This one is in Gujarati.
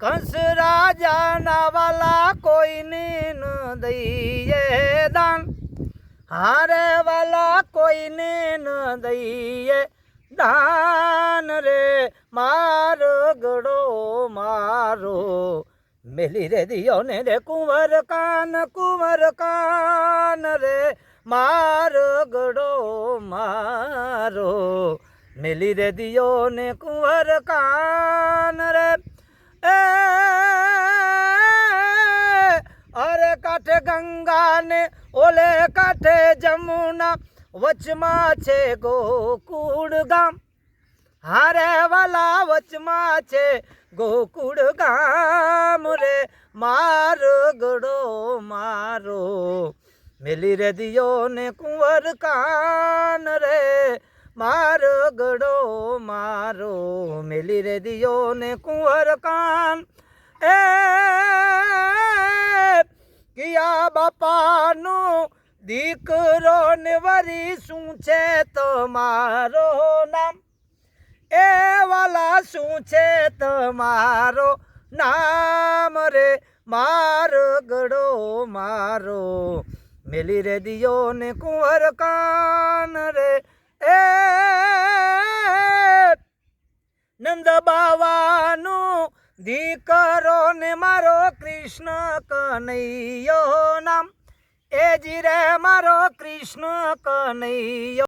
કંસ રાજાના વાલા કોઈને ન દઈએ દાન, હારે વાલા કોઈને ન દઈએ દાન રે, મારો ગળો મારો મેલી રે દિયો ને રે કુંવર કાન રે, મારો ગળો મારો મેલી રે દિયો ને કુંવર કાન રે। અરે કાંઠે ગંગા ને ઓલે કાંઠે જમુના, વચમાં છે ગોકુળ ગામ, હારે વાલા વચમાં છે ગોકુળ ગામ રે, મારો ગળો મારો મેલી રે દિયો ને કુંવર કાન રે, મારો ગળો મારો મેલી રે દિયો ને કુંવર કાન। કિયા બાપાનો દીકરો ને વરી શું છે તમારો નામ, એ વાલા શું છે તમારો નામ રે, મારો ગળો મારો મેલી રે દિયો ને કુંવર કાન રે। નંદ બાવાનો દીકરો ને મારો કૃષ્ણ કનૈયો નામ, એ જી રે મારો કૃષ્ણ કનૈયો।